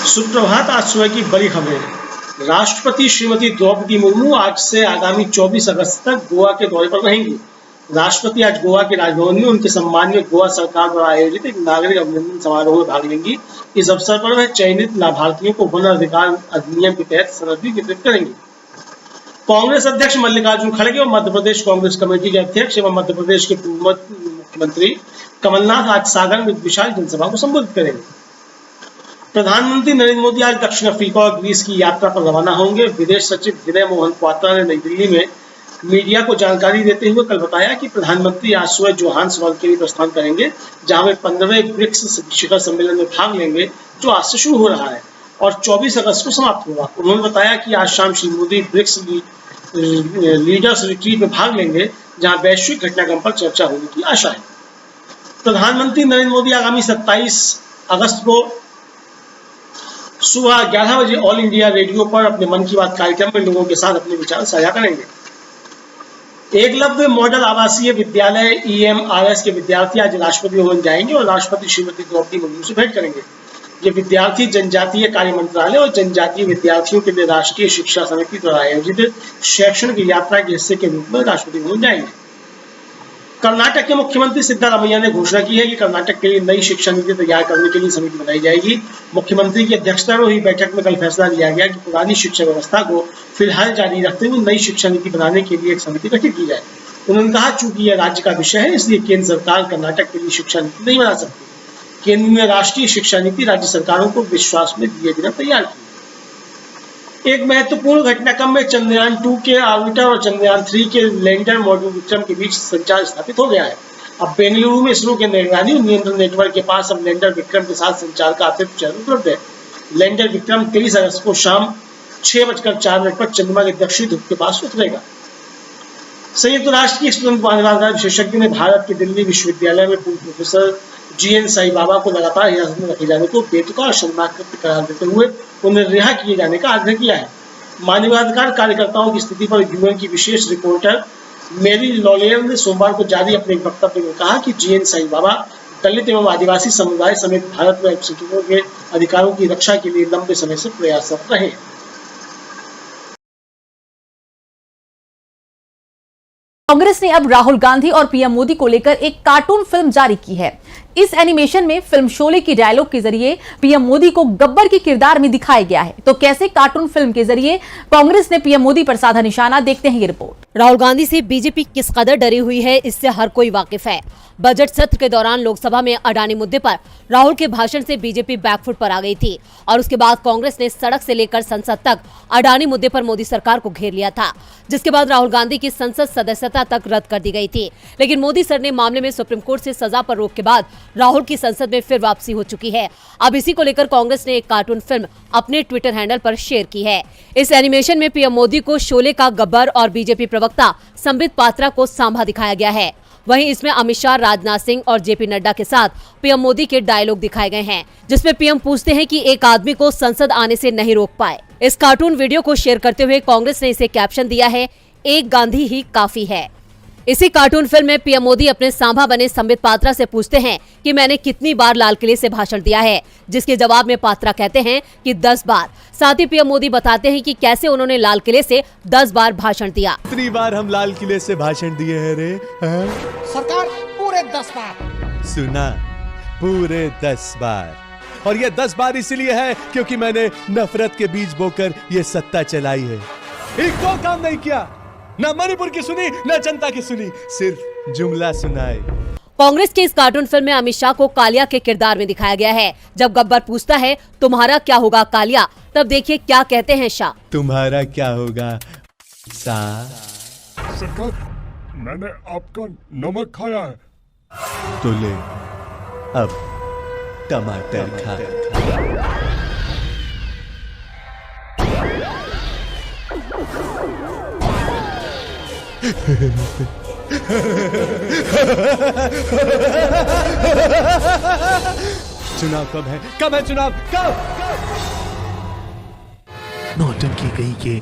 सुप्रभात। आज सुबह की बड़ी खबरें। राष्ट्रपति श्रीमती द्रौपदी मुर्मू आज से आगामी 24 अगस्त तक गोवा के दौरे पर रहेंगी। राष्ट्रपति आज गोवा के राजभवन में उनके सम्मान में गोवा सरकार द्वारा आयोजित एक नागरिक अभिनंदन समारोह में भाग लेंगी। इस अवसर पर वह चयनित लाभार्थियों को वन अधिकार अधिनियम के तहत सनद भी वितरित करेंगी। कांग्रेस अध्यक्ष मल्लिकार्जुन खड़गे और मध्य प्रदेश कांग्रेस कमेटी के अध्यक्ष एवं मध्य प्रदेश के पूर्व मुख्यमंत्री कमलनाथ आज सागर में विशाल जनसभा को संबोधित करेंगे। प्रधानमंत्री नरेंद्र मोदी आज दक्षिण अफ्रीका और ग्रीस की यात्रा पर रवाना होंगे। विदेश सचिव विनय मोहन क्वात्रा ने नई दिल्ली में मीडिया को जानकारी देते हुए कल बताया कि प्रधानमंत्री आज सुबह जोहान्सबर्ग के लिए प्रस्थान करेंगे, जहां वे 15वें ब्रिक्स शिखर सम्मेलन में भाग लेंगे, जो आज से शुरू हो रहा है और 24 अगस्त को समाप्त होगा। उन्होंने बताया कि आज शाम Shri Modi BRICS leaders retreat में भाग लेंगे, जहां वैश्विक घटनाक्रम पर चर्चा होने की आशा है। प्रधानमंत्री नरेंद्र मोदी आगामी 27 अगस्त को सुबह 11 बजे ऑल इंडिया रेडियो पर अपने मन की बात कार्यक्रम में लोगों के साथ अपने विचार साझा करेंगे। एकलव्य मॉडल आवासीय विद्यालय EMRS के विद्यार्थी आज राष्ट्रपति भवन जाएंगे और राष्ट्रपति श्रीमती द्रौपदी मुर्मू से भेंट करेंगे। ये विद्यार्थी जनजातीय कार्य मंत्रालय और जनजातीय विद्यार्थियों के लिए राष्ट्रीय शिक्षा समिति द्वारा आयोजित शैक्षणिक यात्रा के हिस्से के रूप में राष्ट्रपति भवन जाएंगे। कर्नाटक के मुख्यमंत्री सिद्धारमैया ने घोषणा की है कि कर्नाटक के लिए नई शिक्षा नीति तैयार करने के लिए समिति बनाई जाएगी। मुख्यमंत्री की अध्यक्षता में हुई बैठक में कल फैसला लिया गया कि पुरानी शिक्षा व्यवस्था को फिलहाल जारी रखते हुए नई शिक्षा नीति बनाने के लिए एक समिति गठित की जाए। उन्होंने कहा, चूंकि यह राज्य का विषय है, इसलिए केंद्र सरकार कर्नाटक के लिए शिक्षा नीति नहीं बना सकती। केंद्र में राष्ट्रीय शिक्षा नीति राज्य सरकारों को विश्वास में दिए बिना तैयार की। एक महत्वपूर्ण घटनाक्रम में चंद्रयान 2 के ऑर्बिटर और चंद्रयान 3 के लैंडर मॉड्यूल विक्रम के बीच संचार स्थापित हो गया है। अब बेंगलुरु में इसरो के निगरानी और नियंत्रण नेटवर्क के पास अब लैंडर विक्रम के साथ संचार का अतिरिक्त चैनल उपलब्ध है। लैंडर विक्रम 23 अगस्त को शाम 6:04 पर चंद्रमा के दक्षिणी ध्रुव के पास उतरेगा। संयुक्त राष्ट्र की स्वतंत्र मानवाधिकार विशेषज्ञ ने भारत के दिल्ली विश्वविद्यालय में पूर्व प्रोफेसर GN साई बाबा को लगातार हिरासत में रखे जाने को बेतुका और शर्मनाक करार देते हुए उन्हें रिहा किए जाने का आग्रह किया है। मानवाधिकार कार्यकर्ताओं की स्थिति पर UN की विशेष रिपोर्टर मेरी लॉलेयर ने सोमवार को जारी अपने एक वक्तव्य में कहा कि GN साई बाबा दलित एवं आदिवासी समुदाय समेत भारत में अल्पसंख्यकों के अधिकारों की रक्षा के लिए लंबे समय से प्रयासरत रहे। कांग्रेस ने अब राहुल गांधी और पीएम मोदी को लेकर एक कार्टून फिल्म जारी की है। इस एनिमेशन में फिल्म शोले की डायलॉग के जरिए पीएम मोदी को गब्बर के किरदार में दिखाया गया है। तो कैसे कार्टून फिल्म के जरिए कांग्रेस ने पीएम मोदी पर साधा निशाना, देखते हैं ये रिपोर्ट। राहुल गांधी से बीजेपी किस कदर डरी हुई है, इससे हर कोई वाकिफ है। बजट सत्र के दौरान लोकसभा में अडानी मुद्दे पर राहुल के भाषण से बीजेपी बैकफुट पर आ गई थी और उसके बाद कांग्रेस ने सड़क से लेकर संसद तक अडानी मुद्दे पर मोदी सरकार को घेर लिया था, जिसके बाद राहुल गांधी की संसद सदस्यता तक रद्द कर दी गई थी। लेकिन मोदी सर ने मामले में सुप्रीम कोर्ट से सजा पर रोक के बाद राहुल की संसद में फिर वापसी हो चुकी है। अब इसी को लेकर कांग्रेस ने एक कार्टून फिल्म अपने ट्विटर हैंडल पर शेयर की है। इस एनिमेशन में पीएम मोदी को शोले का गब्बर और बीजेपी प्रवक्ता संबित पात्रा को सांभा दिखाया गया है। वहीं इसमें अमित शाह, राजनाथ सिंह और जेपी नड्डा के साथ पीएम मोदी के डायलॉग दिखाए गए हैं, जिसमें पीएम पूछते हैं कि एक आदमी को संसद आने से नहीं रोक पाए। इस कार्टून वीडियो को शेयर करते हुए कांग्रेस ने इसे कैप्शन दिया है, एक गांधी ही काफी है। इसी कार्टून फिल्म में पीएम मोदी अपने सांभा बने संबित पात्रा से पूछते हैं कि मैंने कितनी बार लाल किले से भाषण दिया है, जिसके जवाब में पात्रा कहते हैं कि 10 बार। साथ ही पीएम मोदी बताते हैं कि कैसे उन्होंने लाल किले से 10 बार भाषण दिया। कितनी बार हम लाल किले से भाषण दिए हैं रे? सरकार पूरे 10 बार। सुना, पूरे 10 बार। और ये 10 बार इसलिए है क्योंकि मैंने नफरत के बीज बोकर ये सत्ता चलाई है। एक को काम नहीं किया, न मणिपुर की सुनी न जनता की सुनी, सिर्फ जुमला सुनाए। कांग्रेस के इस कार्टून फिल्म में अमित शाह को कालिया के किरदार में दिखाया गया है। जब गब्बर पूछता है तुम्हारा क्या होगा कालिया, तब देखिए क्या कहते हैं शाह। तुम्हारा क्या होगा सा? सरकार, मैंने आपका नमक खाया है। तो ले अब टमाटर खा। चुनाव कब है? कब है चुनाव? कब? नौटंकी गई के।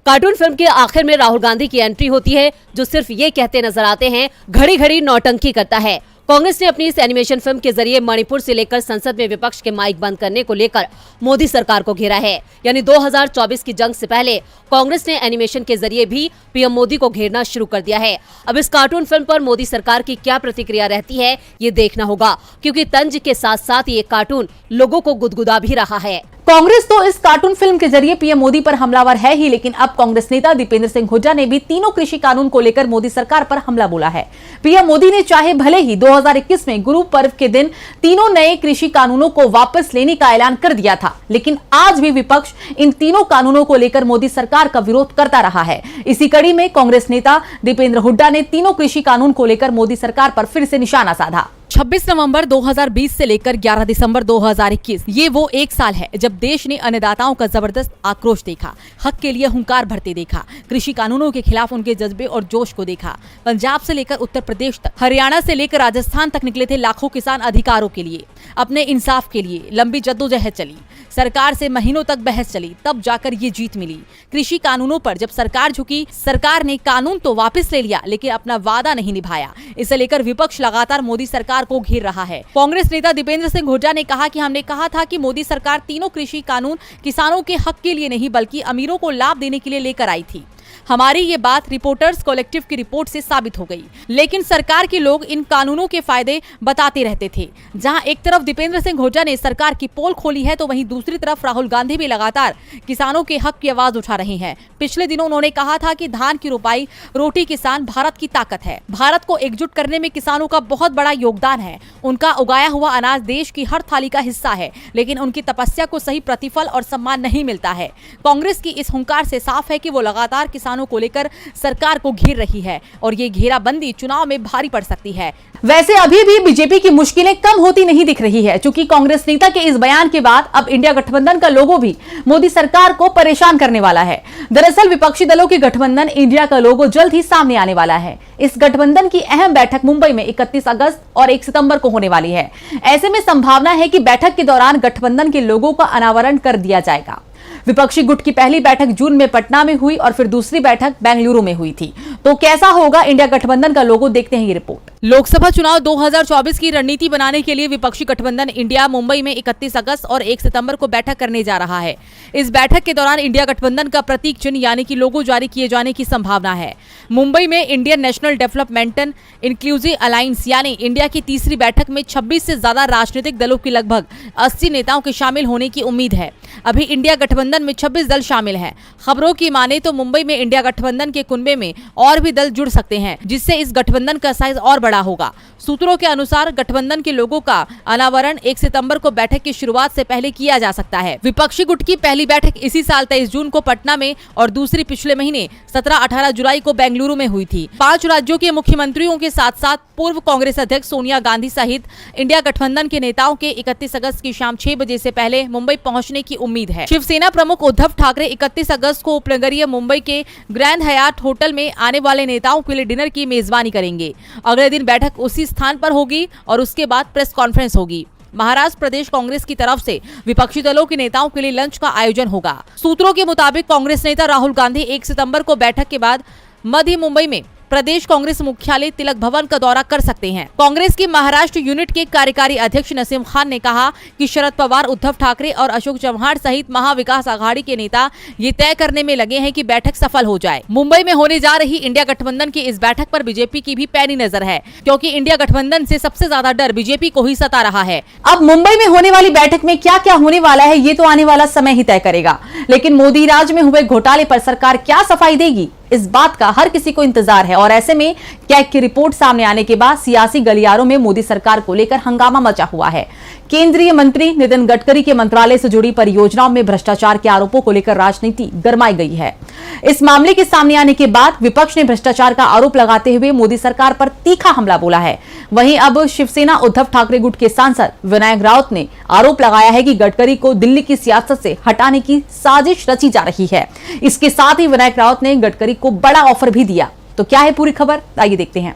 कार्टून फिल्म के आखिर में राहुल गांधी की एंट्री होती है, जो सिर्फ ये कहते नजर आते हैं, घड़ी घड़ी नौटंकी करता है। कांग्रेस ने अपनी इस एनिमेशन फिल्म के जरिए मणिपुर से लेकर संसद में विपक्ष के माइक बंद करने को लेकर मोदी सरकार को घेरा है। यानी 2024 की जंग से पहले कांग्रेस ने एनिमेशन के जरिए भी पीएम मोदी को घेरना शुरू कर दिया है। अब इस कार्टून फिल्म पर मोदी सरकार की क्या प्रतिक्रिया रहती है ये देखना होगा, क्योंकि तंज के साथ साथ ये कार्टून लोगों को गुदगुदा भी रहा है। कांग्रेस तो इस कार्टून फिल्म के जरिए पीएम मोदी पर हमलावर है ही, लेकिन अब कांग्रेस नेता दीपेंद्र सिंह हुड्डा ने भी तीनों कृषि कानून को लेकर मोदी सरकार पर हमला बोला है। पीएम मोदी ने चाहे भले ही 2021 में गुरु पर्व के दिन तीनों नए कृषि कानूनों को वापस लेने का ऐलान कर दिया था, लेकिन आज भी विपक्ष इन तीनों कानूनों को लेकर मोदी सरकार का विरोध करता रहा है। इसी कड़ी में कांग्रेस नेता दीपेंद्र हुड्डा ने तीनों कृषि कानून को लेकर मोदी सरकार पर फिर से निशाना साधा। 26 नवंबर 2020 से लेकर 11 दिसंबर 2021 ये वो एक साल है जब देश ने अन्नदाताओं का जबरदस्त आक्रोश देखा, हक के लिए हुंकार भरते देखा, कृषि कानूनों के खिलाफ उनके जज्बे और जोश को देखा। पंजाब से लेकर उत्तर प्रदेश तक, हरियाणा से लेकर राजस्थान तक निकले थे लाखों किसान अधिकारों के लिए, अपने इंसाफ के लिए। लंबी जद्दोजहद चली, सरकार से महीनों तक बहस चली, तब जाकर ये जीत मिली। कृषि कानूनों पर जब सरकार झुकी, सरकार ने कानून तो वापस ले लिया, लेकिन अपना वादा नहीं निभाया। इसे लेकर विपक्ष लगातार मोदी सरकार को घेर रहा है। कांग्रेस नेता दीपेंद्र सिंह हुड्डा ने कहा कि हमने कहा था कि मोदी सरकार तीनों कृषि कानून किसानों के हक के लिए नहीं बल्कि अमीरों को लाभ देने के लिए लेकर आई थी। हमारी ये बात रिपोर्टर्स कलेक्टिव की रिपोर्ट से साबित हो गई, लेकिन सरकार के लोग इन कानूनों के फायदे बताते रहते थे। जहां एक तरफ दीपेंद्र सिंह हुड्डा ने सरकार की पोल खोली है, तो वहीं दूसरी तरफ राहुल गांधी भी लगातार किसानों के हक की आवाज उठा रहे हैं। पिछले दिनों उन्होंने कहा था कि धान की रोपाई, रोटी किसान भारत की ताकत है। भारत को एकजुट करने में किसानों का बहुत बड़ा योगदान है। उनका उगाया हुआ अनाज देश की हर थाली का हिस्सा है, लेकिन उनकी तपस्या को सही प्रतिफल और सम्मान नहीं मिलता है। कांग्रेस की इस हुंकार से साफ है कि वो लगातार किसानों को लेकर सरकार को घेर रही है और ये घेराबंदी चुनाव में भारी पड़ सकती है। वैसे अभी भी बीजेपी की मुश्किलें कम होती नहीं दिख रही है, क्योंकि कांग्रेस नेता के इस बयान के बाद अब इंडिया गठबंधन का लोगो भी मोदी सरकार को परेशान करने वाला है। दरअसल विपक्षी दलों के गठबंधन इंडिया का लोगो जल्द ही सामने आने वाला है। इस गठबंधन की अहम बैठक मुंबई में 31 अगस्त और 1 सितंबर को होने वाली है। ऐसे में संभावना है कि बैठक के दौरान गठबंधन के लोगो का अनावरण कर दिया जाएगा। विपक्षी गुट की पहली बैठक जून में पटना में हुई और फिर दूसरी बैठक बेंगलुरु में हुई थी। तो कैसा होगा इंडिया गठबंधन का लोगो, देखते हैं ये रिपोर्ट। लोकसभा चुनाव 2024 की रणनीति बनाने के लिए विपक्षी गठबंधन इंडिया मुंबई में 31 अगस्त और 1 सितंबर को बैठक करने जा रहा है। इस बैठक के दौरान इंडिया गठबंधन का प्रतीक चिन्ह यानी कि लोगो जारी किए जाने की संभावना है। मुंबई में Indian national development inclusive alliance यानी इंडिया की तीसरी बैठक में 26 से ज्यादा राजनीतिक दलों की लगभग 80 नेताओं के शामिल होने की उम्मीद है। अभी इंडिया गठबंधन में 26 दल शामिल हैं। खबरों की माने तो मुंबई में इंडिया गठबंधन के कुनबे में और भी दल जुड़ सकते हैं, जिससे इस गठबंधन का साइज और बड़ा होगा। सूत्रों के अनुसार गठबंधन के लोगों का अनावरण 1 सितंबर को बैठक की शुरुआत से पहले किया जा सकता है। विपक्षी गुट की पहली बैठक इसी साल 23 जून को पटना में और दूसरी पिछले महीने 17-18 जुलाई को बेंगलुरु में हुई थी। 5 राज्यों के मुख्यमंत्रियों के साथ साथ पूर्व कांग्रेस अध्यक्ष सोनिया गांधी सहित इंडिया गठबंधन के नेताओं के 31 अगस्त की शाम 6 बजे से पहले मुंबई पहुंचने की उम्मीद है। शिवसेना प्रमुख उद्धव ठाकरे 31 अगस्त को उपनगरीय मुंबई के ग्रैंड हयात होटल में आने वाले नेताओं के लिए डिनर की मेजबानी करेंगे। अगले दिन बैठक उसी स्थान पर होगी और उसके बाद प्रेस कॉन्फ्रेंस होगी। महाराष्ट्र प्रदेश कांग्रेस की तरफ से विपक्षी दलों के नेताओं के लिए लंच का आयोजन होगा। सूत्रों के मुताबिक कांग्रेस नेता राहुल गांधी 1 सितंबर को बैठक के बाद मध्य मुंबई में प्रदेश कांग्रेस मुख्यालय तिलक भवन का दौरा कर सकते हैं। कांग्रेस की महाराष्ट्र यूनिट के कार्यकारी अध्यक्ष नसीम खान ने कहा कि शरद पवार, उद्धव ठाकरे और अशोक चव्हाण सहित महाविकास आघाड़ी के नेता ये तय करने में लगे हैं कि बैठक सफल हो जाए। मुंबई में होने जा रही इंडिया गठबंधन की इस बैठक पर बीजेपी की भी पैनी नजर है, क्योंकि इंडिया गठबंधन से सबसे ज्यादा डर बीजेपी को ही सता रहा है। अब मुंबई में होने वाली बैठक में क्या क्या होने वाला है ये तो आने वाला समय ही तय करेगा, लेकिन मोदी राज में हुए घोटाले पर सरकार क्या सफाई देगी, इस बात का हर किसी को इंतजार है। और ऐसे में कैग की रिपोर्ट सामने आने के बाद सियासी गलियारों में मोदी सरकार को लेकर हंगामा मचा हुआ है। केंद्रीय मंत्री नितिन गडकरी के मंत्रालय से जुड़ी परियोजनाओं में भ्रष्टाचार के आरोपों को लेकर राजनीति गरमाई गई है। इस मामले के सामने आने के बाद विपक्ष ने भ्रष्टाचार का आरोप लगाते हुए मोदी सरकार पर तीखा हमला बोला है। वहीं अब शिवसेना उद्धव ठाकरे गुट के सांसद विनायक राउत ने आरोप लगाया है कि गडकरी को दिल्ली की सियासत से हटाने की साजिश रची जा रही है। इसके साथ ही विनायक राउत ने गडकरी को बड़ा ऑफर भी दिया। तो क्या है पूरी खबर, आइए देखते हैं।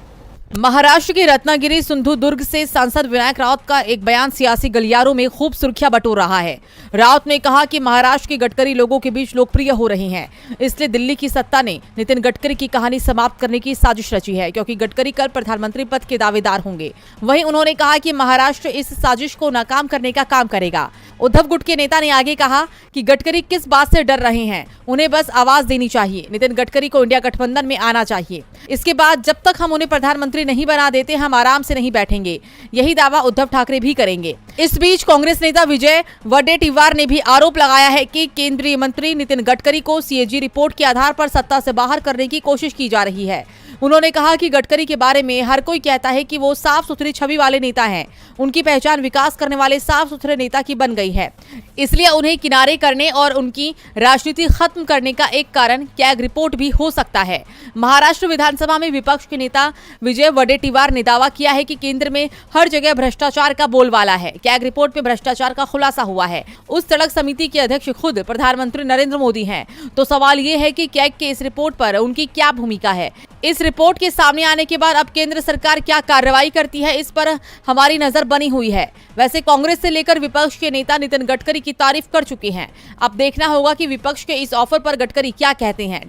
महाराष्ट्र के रत्नागिरी सिंधुदुर्ग से सांसद विनायक राउत का एक बयान सियासी गलियारों में खूब सुर्खियां बटोर रहा है। राउत ने कहा कि महाराष्ट्र की गडकरी लोगों के बीच लोकप्रिय हो रही हैं, इसलिए दिल्ली की सत्ता ने नितिन गडकरी की कहानी समाप्त करने की साजिश रची है, क्योंकि गडकरी कल प्रधानमंत्री पद के दावेदार होंगे। वहीं उन्होंने कहा कि महाराष्ट्र इस साजिश को नाकाम करने का काम करेगा। उद्धव गुट के नेता ने आगे कहा कि गडकरी किस बात से डर रहे हैं, उन्हें बस आवाज देनी चाहिए। नितिन गडकरी को इंडिया गठबंधन में आना चाहिए। इसके बाद जब तक हम उन्हें प्रधानमंत्री नहीं बना देते, हम आराम से नहीं बैठेंगे। यही दावा उद्धव ठाकरे भी करेंगे। इस बीच कांग्रेस नेता विजय वडेट्टीवार ने भी आरोप लगाया है कि केंद्रीय मंत्री नितिन गडकरी को सीएजी रिपोर्ट के आधार पर सत्ता से बाहर करने की कोशिश की जा रही है। उन्होंने कहा कि गडकरी के बारे में हर कोई कहता है कि वो साफ सुथरी छवि वाले नेता हैं। उनकी पहचान विकास करने वाले साफ सुथरे नेता की बन गई है, इसलिए उन्हें किनारे करने और उनकी राजनीति खत्म करने का एक कारण कैग रिपोर्ट भी हो सकता है। महाराष्ट्र विधानसभा में विपक्ष के नेता विजय वडेट्टीवार ने दावा किया है कि केंद्र में हर जगह भ्रष्टाचार का बोलबाला है। कैग रिपोर्ट में भ्रष्टाचार का खुलासा हुआ है। उस सड़क समिति के अध्यक्ष खुद प्रधानमंत्री नरेंद्र मोदी हैं। तो सवाल ये है कि कैग के इस रिपोर्ट पर उनकी क्या भूमिका है। इस रिपोर्ट के सामने आने के बाद अब केंद्र सरकार क्या कार्रवाई करती है, इस पर हमारी नजर बनी हुई है। वैसे कांग्रेस से लेकर विपक्ष के नेता नितिन गडकरी की तारीफ कर चुके हैं। अब देखना होगा कि विपक्ष के इस ऑफर पर गडकरी क्या कहते हैं।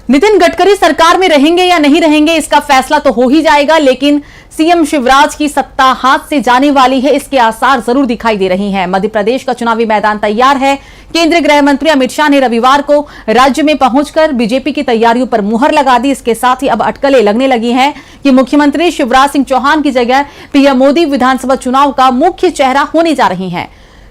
नितिन गडकरी सरकार में रहेंगे या नहीं रहेंगे, इसका फैसला तो हो ही जाएगा, लेकिन सीएम शिवराज की सत्ता हाथ से जाने वाली है, इसके आसार जरूर दिखाई दे रही हैं। मध्य प्रदेश का चुनावी मैदान तैयार है। केंद्रीय गृह मंत्री अमित शाह ने रविवार को राज्य में पहुंचकर बीजेपी की तैयारियों पर मुहर लगा दी। इसके साथ ही अब अटकलें लगने लगी हैं कि मुख्यमंत्री शिवराज सिंह चौहान की जगह पीएम मोदी विधानसभा चुनाव का मुख्य चेहरा होने जा रही हैं।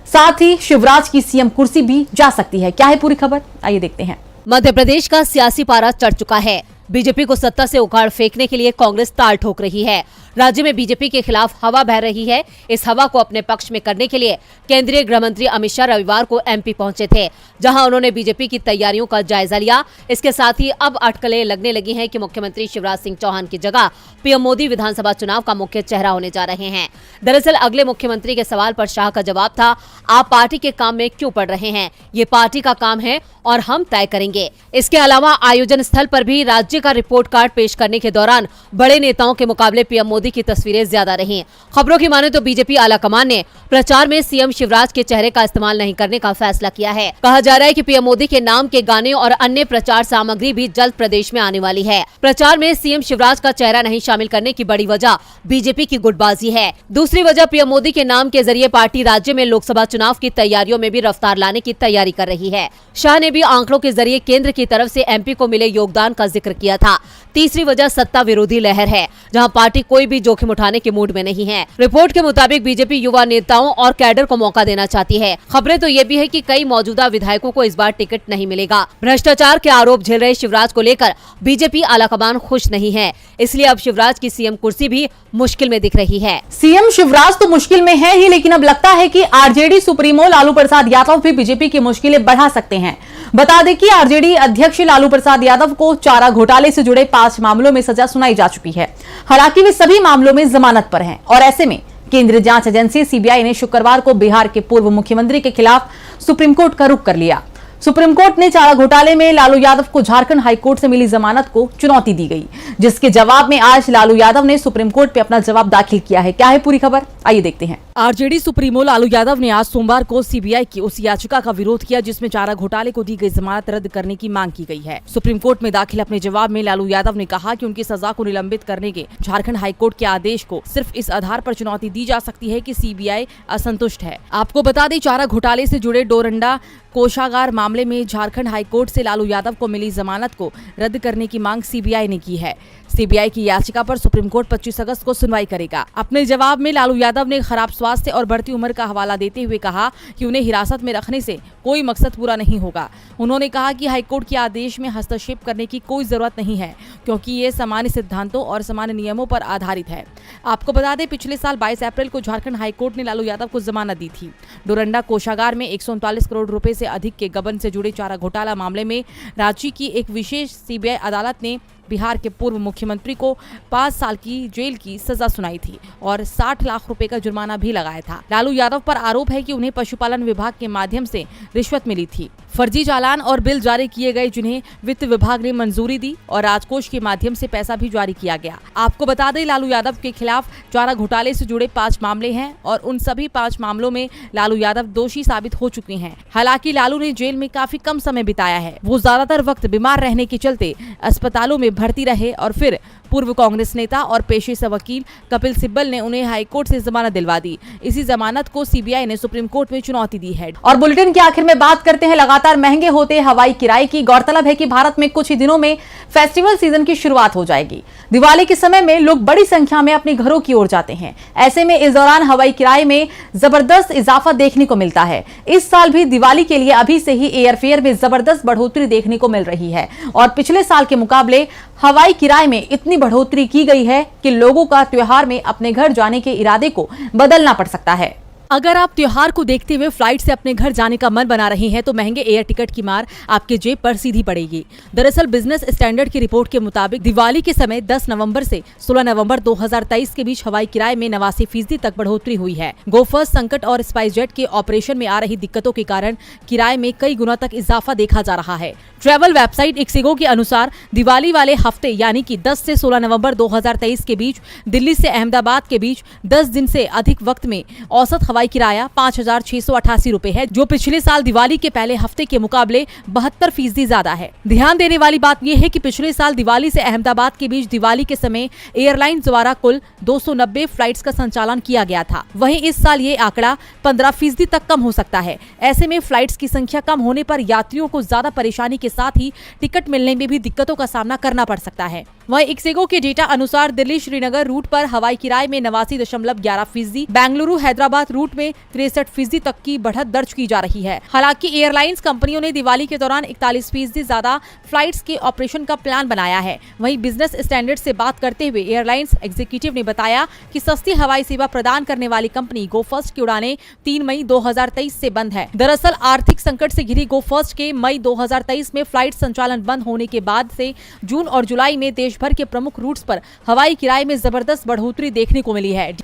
साथ ही शिवराज की सीएम कुर्सी भी जा सकती है। क्या है पूरी खबर, आइए देखते हैं। मध्य प्रदेश का सियासी पारा चढ़ चुका है। बीजेपी को सत्ता से उखाड़ फेंकने के लिए कांग्रेस ताल ठोक रही है। राज्य में बीजेपी के खिलाफ हवा बह रही है। इस हवा को अपने पक्ष में करने के लिए केंद्रीय गृह मंत्री अमित शाह रविवार को एमपी पहुंचे थे, जहां उन्होंने बीजेपी की तैयारियों का जायजा लिया। इसके साथ ही अब अटकलें लगने लगी हैं कि मुख्यमंत्री शिवराज सिंह चौहान की जगह पीएम मोदी विधानसभा चुनाव का मुख्य चेहरा होने जा रहे हैं। दरअसल अगले मुख्यमंत्री के सवाल पर शाह का जवाब था, आप पार्टी के काम में क्यों पड़ रहे हैं, ये पार्टी का काम है और हम तय करेंगे। इसके अलावा आयोजन स्थल पर भी राज्य का रिपोर्ट कार्ड पेश करने के दौरान बड़े नेताओं के मुकाबले पीएम मोदी की तस्वीरें ज्यादा रही। खबरों की माने तो बीजेपी आलाकमान ने प्रचार में सीएम शिवराज के चेहरे का इस्तेमाल नहीं करने का फैसला किया है। कहा जा रहा है कि पीएम मोदी के नाम के गाने और अन्य प्रचार सामग्री भी जल्द प्रदेश में आने वाली है। प्रचार में सीएम शिवराज का चेहरा नहीं शामिल करने की बड़ी वजह बीजेपी की गुटबाजी है। दूसरी वजह पीएम मोदी के नाम के जरिए पार्टी राज्य में लोकसभा चुनाव की तैयारियों में भी रफ्तार लाने की तैयारी कर रही है। शाह ने भी आंकड़ों के जरिए केंद्र की तरफ से एमपी को मिले योगदान का जिक्र किया था। तीसरी वजह सत्ता विरोधी लहर है, जहां पार्टी कोई भी जोखिम उठाने के मूड में नहीं है। रिपोर्ट के मुताबिक बीजेपी युवा नेताओं और कैडर को मौका देना चाहती है। खबरें तो ये भी है कि कई मौजूदा विधायकों को इस बार टिकट नहीं मिलेगा। भ्रष्टाचार के आरोप झेल रहे शिवराज को लेकर बीजेपी आलाकमान खुश नहीं है, इसलिए अब शिवराज की सीएम कुर्सी भी मुश्किल में दिख रही है। सीएम शिवराज तो मुश्किल में है ही, लेकिन अब लगता है कि आरजेडी सुप्रीमो लालू प्रसाद यादव भी बीजेपी की मुश्किलें बढ़ा सकते हैं। बता दें कि आरजेडी अध्यक्ष लालू प्रसाद यादव को चारा घोटाले से जुड़े 5 मामलों में सजा सुनाई जा चुकी है। हालांकि वे सभी मामलों में जमानत पर हैं और ऐसे में केंद्रीय जांच एजेंसी सीबीआई ने शुक्रवार को बिहार के पूर्व मुख्यमंत्री के खिलाफ सुप्रीम कोर्ट का रुख कर लिया। सुप्रीम कोर्ट ने चारा घोटाले में लालू यादव को झारखंड हाईकोर्ट से मिली जमानत को चुनौती दी गई, जिसके जवाब में आज लालू यादव ने सुप्रीम कोर्ट पे अपना जवाब दाखिल किया है। क्या है पूरी खबर, आइए देखते हैं। आरजेडी सुप्रीमो लालू यादव ने आज सोमवार को सीबीआई की उस याचिका का विरोध किया जिसमें चारा घोटाले को दी गई जमानत रद्द करने की मांग की गई है। सुप्रीम कोर्ट में दाखिल अपने जवाब में लालू यादव ने कहा कि उनकी सजा को निलंबित करने के झारखंड हाईकोर्ट के आदेश को सिर्फ इस आधार पर चुनौती दी जा सकती है कि सीबीआई असंतुष्ट है। आपको बता दें, चारा घोटाले से जुड़े डोरंडा कोषागार मामले में झारखंड हाईकोर्ट से लालू यादव को मिली जमानत को रद्द करने की मांग सीबीआई ने की है। सीबीआई की याचिका पर सुप्रीम कोर्ट 25 अगस्त को सुनवाई करेगा। अपने जवाब में लालू यादव ने खराब स्वास्थ्य और बढ़ती उम्र का हवाला देते हुए कहा कि उन्हें हिरासत में रखने से कोई मकसद पूरा नहीं होगा। उन्होंने कहा कि हाईकोर्ट के आदेश में हस्तक्षेप करने की कोई जरूरत नहीं है, क्योंकि ये सामान्य सिद्धांतों और सामान्य नियमों पर आधारित है। आपको बता दें, पिछले साल 22 अप्रैल को झारखंड हाईकोर्ट ने लालू यादव को जमानत दी थी। डोरंडा कोषागार में 139 करोड़ रुपए से अधिक के गबन से जुड़े चारा घोटाला मामले में रांची की एक विशेष सीबीआई अदालत ने बिहार के पूर्व मुख्यमंत्री को 5 साल की जेल की सजा सुनाई थी और 60 लाख रुपए का जुर्माना भी लगाया था। लालू यादव पर आरोप है कि उन्हें पशुपालन विभाग के माध्यम से रिश्वत मिली थी। फर्जी चालान और बिल जारी किए गए जिन्हें वित्त विभाग ने मंजूरी दी और राजकोष के माध्यम से पैसा भी जारी किया गया। आपको बता दें, लालू यादव के खिलाफ चारा घोटाले से जुड़े 5 मामले हैं और उन सभी 5 मामलों में लालू यादव दोषी साबित हो चुके हैं। हालांकि लालू ने जेल में काफी कम समय बिताया है। वो ज्यादातर वक्त बीमार रहने के चलते अस्पतालों में भर्ती रहे और फिर पूर्व कांग्रेस नेता और पेशे से वकील कपिल सिब्बल ने उन्हें हाईकोर्ट से जमानत दिलवा दी। इसी जमानत को सीबीआई ने सुप्रीम कोर्ट में चुनौती दी है। और बुलेटिन के आखिर में बात करते हैं लगातार महंगे होते हवाई किराए की। गौरतलब है कि भारत में कुछ ही दिनों में फेस्टिवल सीजन की शुरुआत हो जाएगी। दिवाली के समय में लोग बड़ी संख्या में अपने घरों की ओर जाते हैं। ऐसे में इस दौरान हवाई किराए में जबरदस्त इजाफा देखने को मिलता है। इस साल भी दिवाली के लिए अभी से ही एयरफेयर में जबरदस्त बढ़ोतरी देखने को मिल रही है और पिछले साल के मुकाबले हवाई किराए में इतनी बढ़ोतरी की गई है कि लोगों का त्योहार में अपने घर जाने के इरादे को बदलना पड़ सकता है। अगर आप त्योहार को देखते हुए फ्लाइट से अपने घर जाने का मन बना रहे हैं तो महंगे एयर टिकट की मार आपके जेब पर सीधी पड़ेगी। दरअसल बिजनेस स्टैंडर्ड की रिपोर्ट के मुताबिक दिवाली के समय 10 नवंबर से 16 नवंबर 2023 के बीच हवाई किराए में 89% तक बढ़ोतरी हुई है। गोफर्स संकट और स्पाइसजेट के ऑपरेशन में आ रही दिक्कतों के कारण किराए में कई गुना तक इजाफा देखा जा रहा है। ट्रैवल वेबसाइट इक्सिगो के अनुसार दिवाली वाले हफ्ते यानी कि 10 से 16 नवंबर 2023 के बीच दिल्ली से अहमदाबाद के बीच 10 दिन से अधिक वक्त में औसत हवाई किराया 5,688 रुपए है, जो पिछले साल दिवाली के पहले हफ्ते के मुकाबले 72% ज्यादा है। ध्यान देने वाली बात यह है कि पिछले साल दिवाली से अहमदाबाद के बीच दिवाली के समय एयरलाइंस द्वारा कुल 290 फ्लाइट्स का संचालन किया गया था। वहीं इस साल ये आंकड़ा 15% तक कम हो सकता है। ऐसे में फ्लाइट्स की संख्या कम होने पर यात्रियों को ज्यादा परेशानी के साथ ही टिकट मिलने में भी दिक्कतों का सामना करना पड़ सकता है। वहीं इक्सिगो के डेटा अनुसार दिल्ली श्रीनगर रूट पर हवाई किराए में 89.11%, बेंगलुरु हैदराबाद रूट में 63% तक की बढ़त दर्ज की जा रही है। हालांकि एयरलाइंस कंपनियों ने दिवाली के दौरान 41% ज्यादा फ्लाइट्स के ऑपरेशन का प्लान बनाया है। वहीं बिजनेस स्टैंडर्ड से बात करते हुए एयरलाइंस एग्जीक्यूटिव ने बताया कि सस्ती हवाई सेवा प्रदान करने वाली कंपनी गोफर्स्ट की उड़ानें 3 मई 2023 से बंद है। दरअसल आर्थिक संकट से घिरी गोफर्स्ट के मई 2023 में फ्लाइट संचालन बंद होने के बाद से जून और जुलाई में देश भर के प्रमुख रूट्स पर हवाई किराए में जबरदस्त बढ़ोतरी देखने को मिली है।